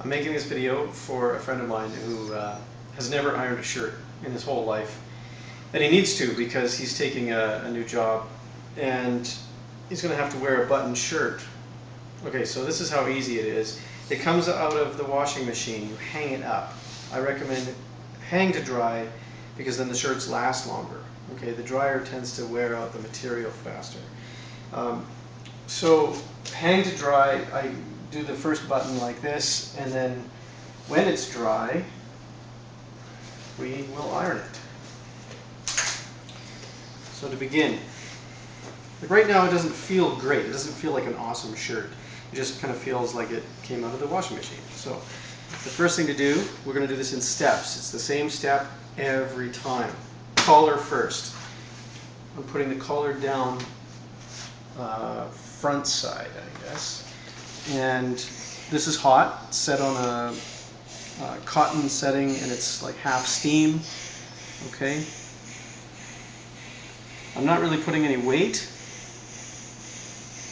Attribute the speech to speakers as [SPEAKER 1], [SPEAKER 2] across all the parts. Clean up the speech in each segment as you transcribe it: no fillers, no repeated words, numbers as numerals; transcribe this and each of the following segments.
[SPEAKER 1] I'm making this video for a friend of mine who has never ironed a shirt in his whole life. And he needs to because he's taking a new job and he's going to have to wear a buttoned shirt. Okay, so this is how easy it is. It comes out of the washing machine. You hang it up. I recommend hang to dry because then the shirts last longer. Okay, the dryer tends to wear out the material faster. So hang to dry, I do the first button like this, and then when it's dry, we will iron it. So to begin, like right now it doesn't feel great. It doesn't feel like an awesome shirt. It just kind of feels like it came out of the washing machine. So the first thing to do, we're going to do this in steps. It's the same step every time. Collar first. I'm putting the collar down front side, I guess. And this is hot, set on a cotton setting, and it's like half steam. Okay. I'm not really putting any weight,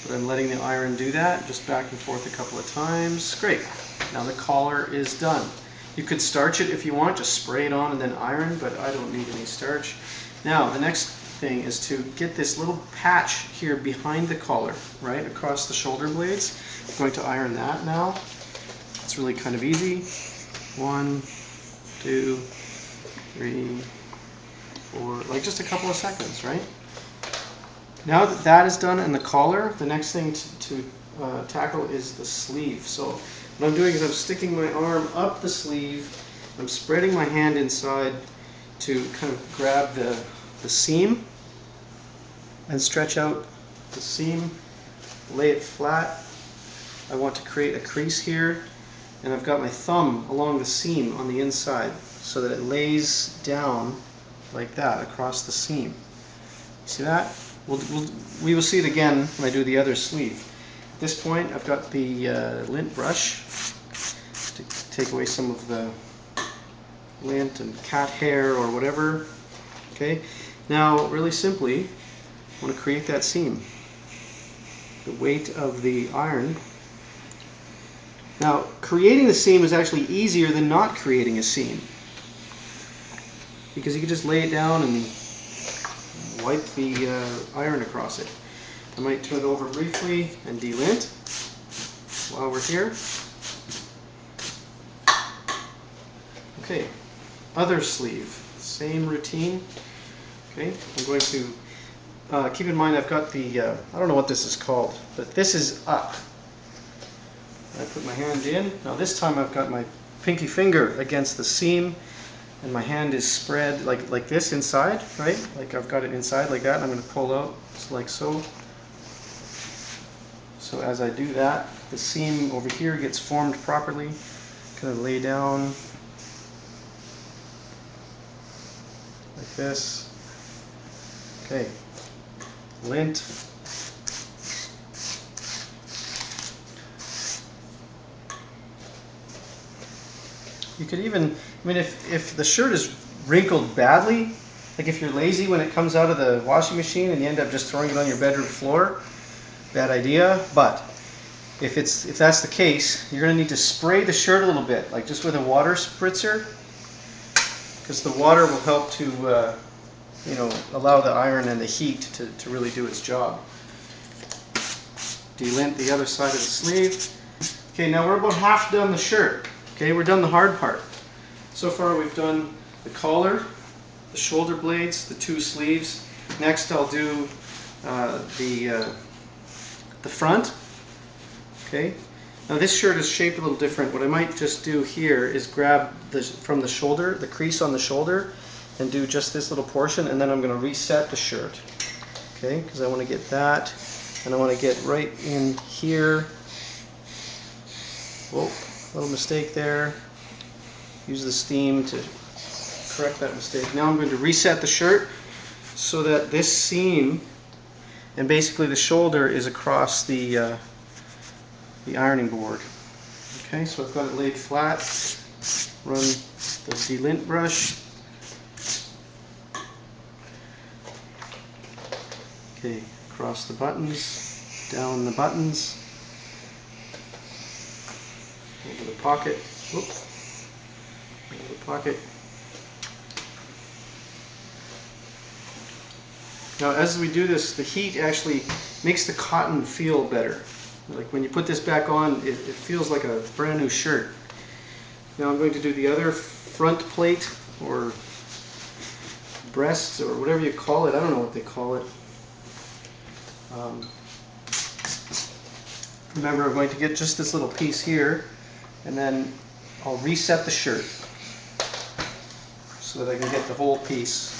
[SPEAKER 1] but I'm letting the iron do that, just back and forth a couple of times. Great. Now the collar is done. You could starch it if you want, just spray it on and then iron, but I don't need any starch. Now the next thing is to get this little patch here behind the collar, right, across the shoulder blades. I'm going to iron that now. It's really kind of easy. 1, 2, 3, 4, like just a couple of seconds, right? Now that that is done and the collar, the next thing to tackle is the sleeve. So what I'm doing is I'm sticking my arm up the sleeve, I'm spreading my hand inside to kind of grab the seam and stretch out the seam, lay it flat. I want to create a crease here, and I've got my thumb along the seam on the inside so that it lays down like that across the seam. See that? We will see it again when I do the other sleeve. At this point I've got the lint brush to take away some of the lint and cat hair or whatever. Okay. Now really simply I want to create that seam. The weight of the iron. Now creating the seam is actually easier than not creating a seam, because you can just lay it down and wipe the iron across it. I might turn it over briefly and delint while we're here. Okay, other sleeve, same routine. Okay, I'm going to keep in mind I've got the, I don't know what this is called, but this is up. I put my hand in. Now this time I've got my pinky finger against the seam, and my hand is spread like this inside, right? Like I've got it inside like that, and I'm going to pull out just like so. So as I do that, the seam over here gets formed properly. Kind of lay down like this. Okay, lint. You could even, I mean, if the shirt is wrinkled badly, like if you're lazy when it comes out of the washing machine and you end up just throwing it on your bedroom floor, bad idea. But if that's the case, you're going to need to spray the shirt a little bit, like just with a water spritzer, because the water will help to, you know, allow the iron and the heat to really do its job. Delint the other side of the sleeve. Okay, now we're about half done the shirt. Okay, we're done the hard part. So far we've done the collar, the shoulder blades, the two sleeves. Next I'll do the front. Okay. Now this shirt is shaped a little different. What I might just do here is grab from the shoulder, the crease on the shoulder, and do just this little portion, and then I'm going to reset the shirt. Okay, because I want to get that, and I want to get right in here. Whoa, little mistake there. Use the steam to correct that mistake. Now I'm going to reset the shirt so that this seam and basically the shoulder is across the ironing board. Okay, so I've got it laid flat. Run the delint brush. Okay, across the buttons, down the buttons. Over the pocket. Whoop. Over the pocket. Now as we do this, the heat actually makes the cotton feel better. Like when you put this back on, it feels like a brand new shirt. Now I'm going to do the other front plate, or breasts, or whatever you call it. I don't know what they call it. Remember, I'm going to get just this little piece here, and then I'll reset the shirt so that I can get the whole piece.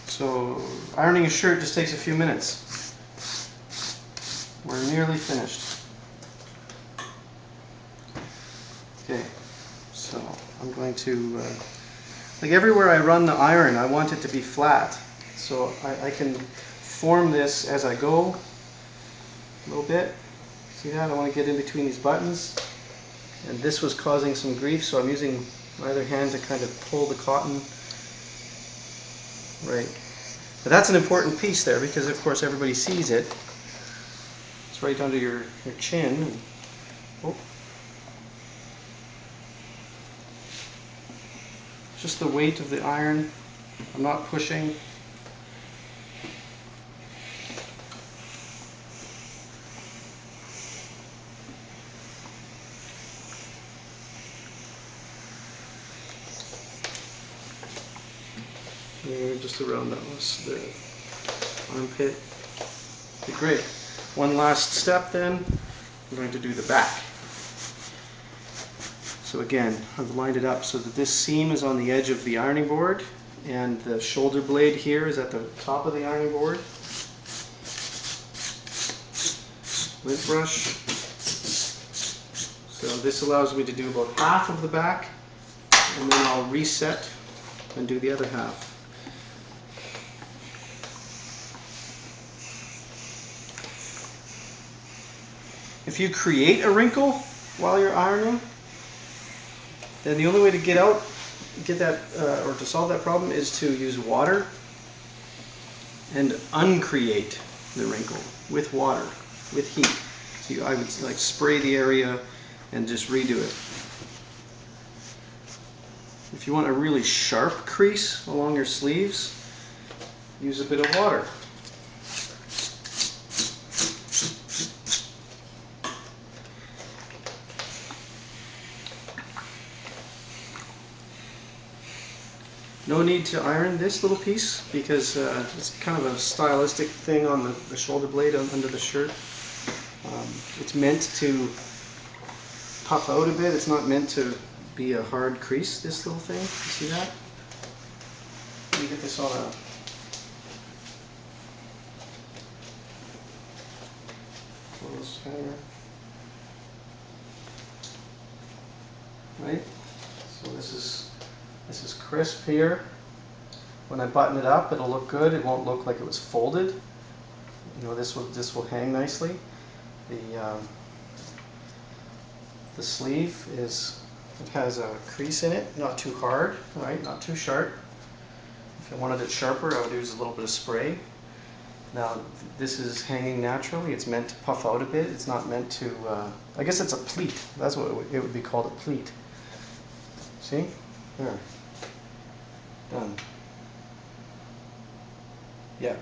[SPEAKER 1] So ironing a shirt just takes a few minutes. We're nearly finished. Okay, so I'm going to, like everywhere I run the iron, I want it to be flat. So I can form this as I go a little bit. See that? I want to get in between these buttons. And this was causing some grief, so I'm using my other hand to kind of pull the cotton. Right. But that's an important piece there, because of course everybody sees it. It's right under your chin. Oh. Just the weight of the iron. I'm not pushing. Just around the armpit. Okay, great. One last step then. I'm going to do the back. So again, I've lined it up so that this seam is on the edge of the ironing board, and the shoulder blade here is at the top of the ironing board. Lint brush. So this allows me to do about half of the back, and then I'll reset and do the other half. If you create a wrinkle while you're ironing, then the only way to get that, or to solve that problem is to use water and uncreate the wrinkle with water, with heat. So I would like spray the area and just redo it. If you want a really sharp crease along your sleeves, use a bit of water. No need to iron this little piece because it's kind of a stylistic thing on the shoulder blade under the shirt. It's meant to puff out a bit. It's not meant to be a hard crease, this little thing. You see that? Let me get this on a... clothes hanger. Right? So this is crisp here. When I button it up, it'll look good. It won't look like it was folded. You know, this will hang nicely. The sleeve has a crease in it, not too hard, right? Not too sharp. If I wanted it sharper, I would use a little bit of spray. Now, this is hanging naturally. It's meant to puff out a bit. It's not meant to. I guess it's a pleat. That's what it would be called, a pleat. See? There. Done. Yeah.